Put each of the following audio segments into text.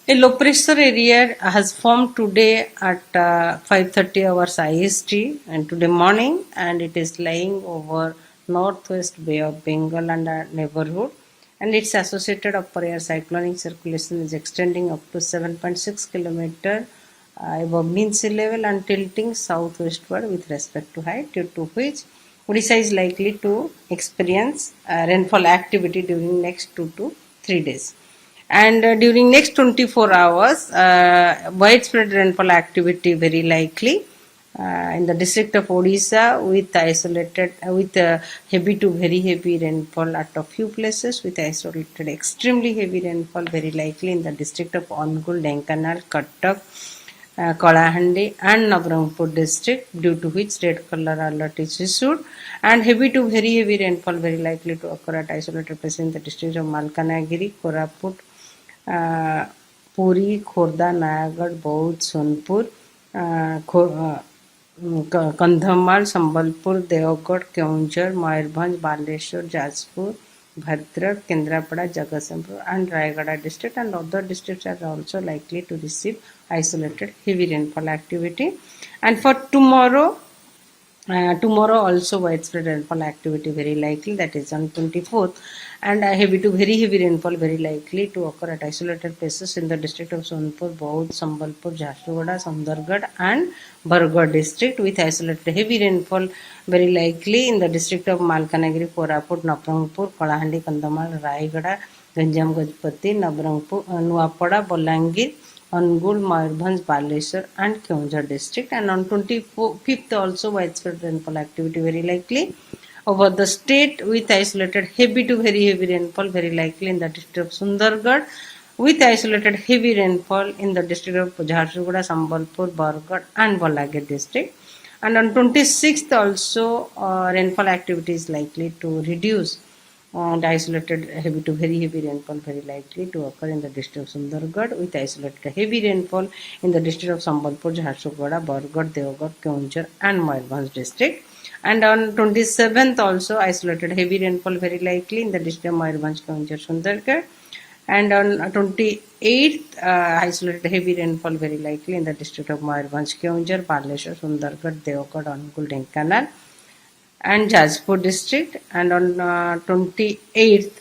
A low pressure area has formed today at 5:30 hours IST and today morning, and it is lying over northwest Bay of Bengal and our neighborhood, and its associated upper air cyclonic circulation is extending up to 7.6 kilometer above mean sea level and tilting southwestward with respect to height, due to which Odisha is likely to experience rainfall activity during next 2 to 3 days. And during next 24 hours, widespread rainfall activity very likely in the district of Odisha with isolated with heavy to very heavy rainfall at a few places, with isolated extremely heavy rainfall very likely in the district of Angul, Dhenkanal, Cuttack, Kalahandi and Nabarangpur district, due to which red color alert is issued, and heavy to very heavy rainfall very likely to occur at isolated places in the district of Malkanagiri, Koraput, Puri, Khordha, Nayagarh, बौद्ध, Sonpur, Kandhamal, Sambalpur, Deogarh, Keonjhar, Mayurbhanj, Baleshwar, Jajpur, Bhadrak, Kendrapara, Jagatsinghpur and Rayagada district, and other districts are also likely to receive isolated heavy rainfall activity. And for tomorrow, tomorrow also widespread rainfall activity very likely, that is on 24th, and heavy to very heavy rainfall very likely to occur at isolated places in the district of Sonpur, Baud, Sambalpur, Jharsuguda, Sundargarh and Bargarh district, with isolated heavy rainfall very likely in the district of Malkanagiri, Koraput, Nabarangpur, Kalahandi, Kandhamal, Rayagada, Ganjam, Gajpati, Nabarangpur, Nuapada, Bolangir, Angul, Mayurbhanj, Baleshwar and Keonjhar district. And on 25th also widespread rainfall activity very likely over the state, with isolated heavy to very heavy rainfall very likely in the district of Sundargarh, with isolated heavy rainfall in the district of Jharsuguda, Sambalpur, Bargarh and Balagir district. And on 26th also rainfall activity is likely to reduce, and isolated heavy to very heavy rainfall very likely to occur in the district of Sundargarh, with isolated heavy rainfall in the district of Sambalpur, Jharsuguda, Bargarh, Deogarh, Keonjhar and Mayurbhanj district. And on 27th also isolated heavy rainfall very likely in the district of Mayurbhanj, Keonjhar, Sundargarh. And on 28th, isolated heavy rainfall very likely in the district of Mayurbhanj, Keonjhar, Baleshwar, Sundargarh, Deogarh, Angul, Dhenkanal and Jajpur district. And on 28th,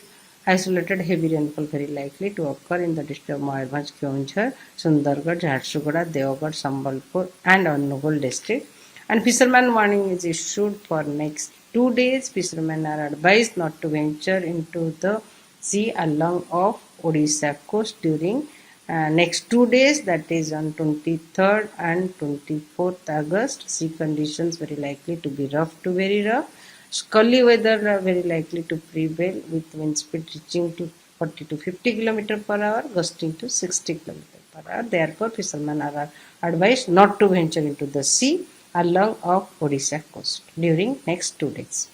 isolated heavy rainfall very likely to occur in the district of Mayurbhanj, Keonjhar, Sundargarh, Jharsuguda, Deogarh, Sambalpur and Angul district. And fisherman warning is issued for next 2 days. Fishermen are advised not to venture into the sea along of Odisha coast during next 2 days, that is on 23rd and 24th August. Sea conditions very likely to be rough to very rough. Scully weather very likely to prevail, with wind speed reaching to 40 to 50 km per hour, gusting to 60 km per hour. Therefore, fishermen are advised not to venture into the sea along of Odisha coast during next 2 days.